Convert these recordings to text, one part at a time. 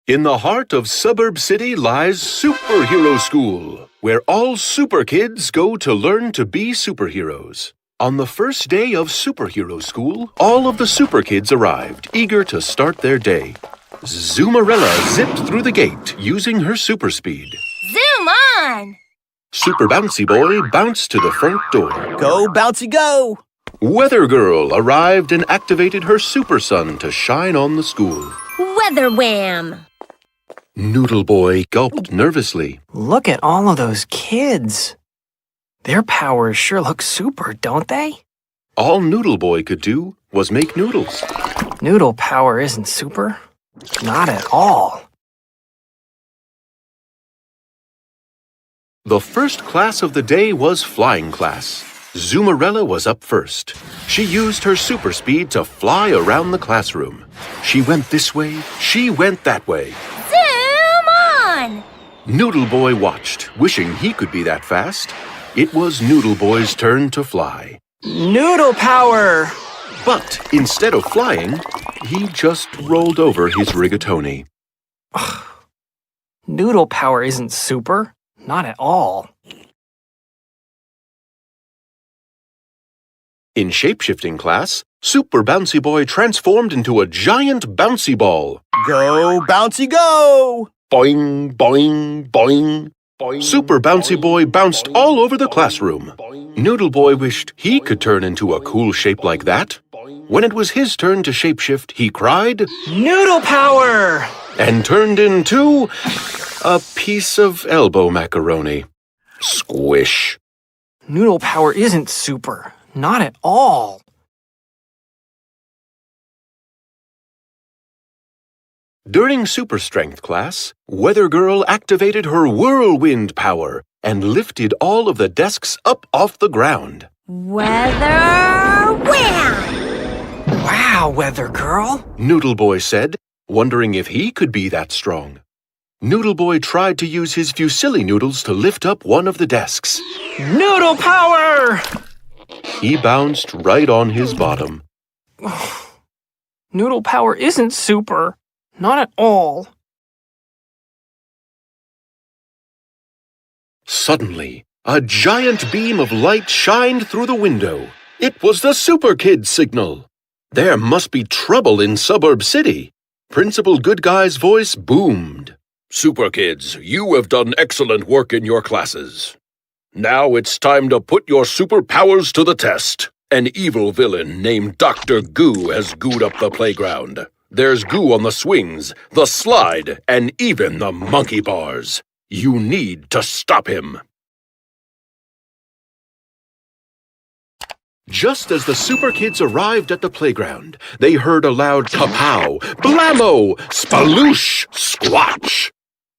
In the heart of Suburb City lies Superhero School, where all super kids go to learn to be superheroes. On the first day of Superhero School, all of the super kids arrived, eager to start their day. Zoomerella zipped through the gate using her super speed. Zoom on! Super Bouncy Boy bounced to the front door. Go, Bouncy, go! Weather Girl arrived and activated her super sun to shine on the school. Weather Wham! Noodle Boy gulped nervously. Look at all of those kids. Their powers sure look super, don't they? All Noodle Boy could do was make noodles. Noodle power isn't super. Not at all. The first class of the day was flying class. Zoomerella was up first. She used her super speed to fly around the classroom. She went this way, she went that way. Zoom on! Noodle Boy watched, wishing he could be that fast. It was Noodle Boy's turn to fly. Noodle power! But instead of flying, he just rolled over his rigatoni. Noodle power isn't super. Not at all. In shapeshifting class, Super Bouncy Boy transformed into a giant bouncy ball. Go, Bouncy, go! Boing, boing, boing. Super Bouncy Boy bounced all over the classroom. Noodle Boy wished he could turn into a cool shape like that. When it was his turn to shapeshift, he cried, Noodle power! And turned into a piece of elbow macaroni. Squish. Noodle power isn't super. Not at all. During super strength class, Weather Girl activated her whirlwind power and lifted all of the desks up off the ground. Weather Wham! Wow, Weather Girl. Noodle Boy said, wondering if he could be that strong. Noodle Boy tried to use his Fusilli noodles to lift up one of the desks. Noodle power! He bounced right on his bottom. Noodle power isn't super. Not at all. Suddenly, a giant beam of light shined through the window. It was the Super Kids signal. There must be trouble in Suburb City. Principal Goodguy's voice boomed. Super Kids, you have done excellent work in your classes. Now it's time to put your superpowers to the test. An evil villain named Dr. Goo has gooed up the playground. There's goo on the swings, the slide, and even the monkey bars. You need to stop him. Just as the Super Kids arrived at the playground, they heard a loud kapow, blammo, spaloosh, squatch.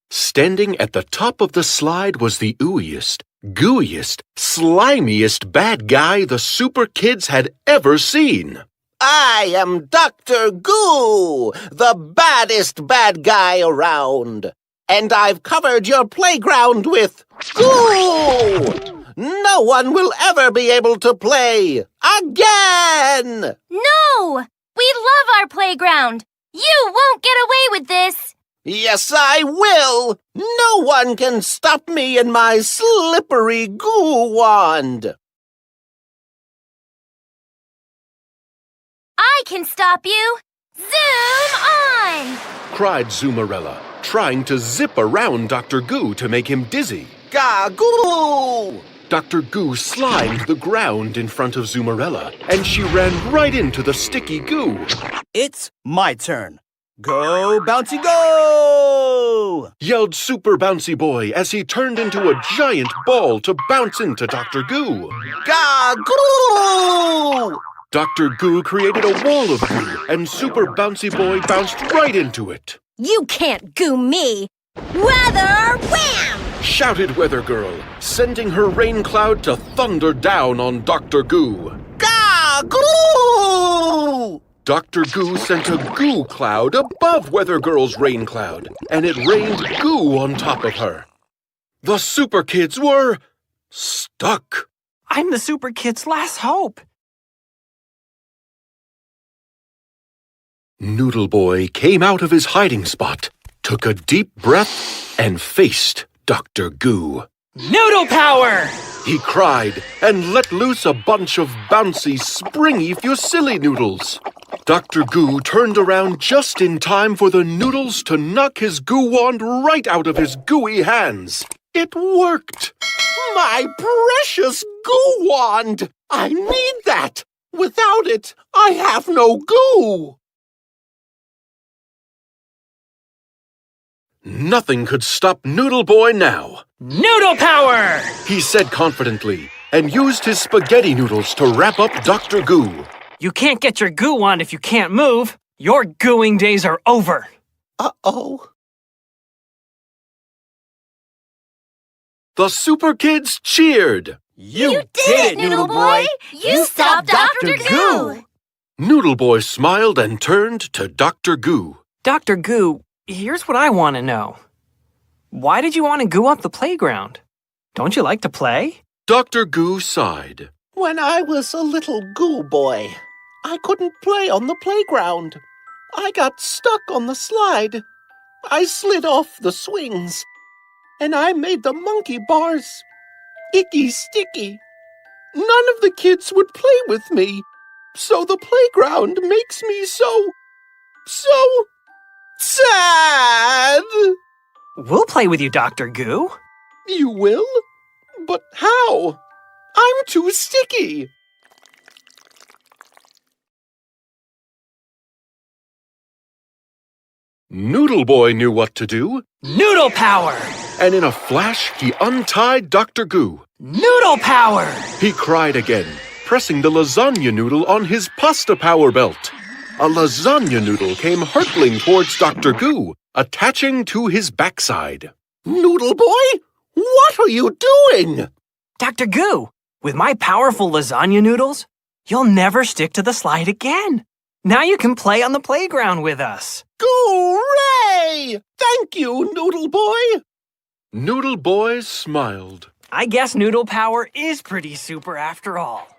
Standing at the top of the slide was the ooeyest, gooeyest, slimiest bad guy the Super Kids had ever seen. I am Dr. Goo, the baddest bad guy around. And I've covered your playground with goo! No one will ever be able to play again! No! We love our playground! You won't get away with this! Yes, I will! No one can stop me in my slippery goo wand! I can stop you! Zoom on! Cried Zoomerella, trying to zip around Dr. Goo to make him dizzy. Gah-goo! Dr. Goo slimed the ground in front of Zoomerella, and she ran right into the sticky goo. It's my turn. Go, Bouncy, go! Yelled Super Bouncy Boy as he turned into a giant ball to bounce into Dr. Goo. Gah-goo! Dr. Goo created a wall of goo, and Super Bouncy Boy bounced right into it. You can't goo me! Weather Wham! Shouted Weather Girl, sending her rain cloud to thunder down on Dr. Goo. Gah-goo! Dr. Goo sent a goo cloud above Weather Girl's rain cloud, and it rained goo on top of her. The Super Kids were stuck. I'm the Super Kids' last hope. Noodle Boy came out of his hiding spot. took a deep breath, and faced Dr. Goo. Noodle power! He cried and let loose a bunch of bouncy, springy Fusilli noodles. Dr. Goo turned around just in time for the noodles to knock his goo wand right out of his gooey hands. It worked! My precious goo wand! I need that! Without it, I have no goo! Nothing could stop Noodle Boy now. Noodle power! He said confidently, and used his spaghetti noodles to wrap up Dr. Goo. You can't get your goo wand if you can't move. Your gooing days are over. Uh-oh. The Super Kids cheered. You did it, Noodle Boy! You stopped Dr. Goo! Noodle Boy smiled and turned to Dr. Goo. Dr. Goo, here's what I want to know. Why did you want to goo up the playground? Don't you like to play? Dr. Goo sighed. When I was a little goo boy, I couldn't play on the playground. I got stuck on the slide. I slid off the swings, and I made the monkey bars icky sticky. None of the kids would play with me, so the playground makes me so sad. We'll play with you, Dr. Goo. You will? But how? I'm too sticky. Noodle Boy knew what to do, Noodle power! and in a flash he untied Dr. Goo. Noodle power! He cried again, pressing the lasagna noodle on his pasta power belt. A lasagna noodle came hurtling towards Dr. Goo, attaching to his backside. Noodle Boy, what are you doing? Dr. Goo, with my powerful lasagna noodles, you'll never stick to the slide again. Now you can play on the playground with us. Hooray! Thank you, Noodle Boy. Noodle Boy smiled. I guess noodle power is pretty super after all.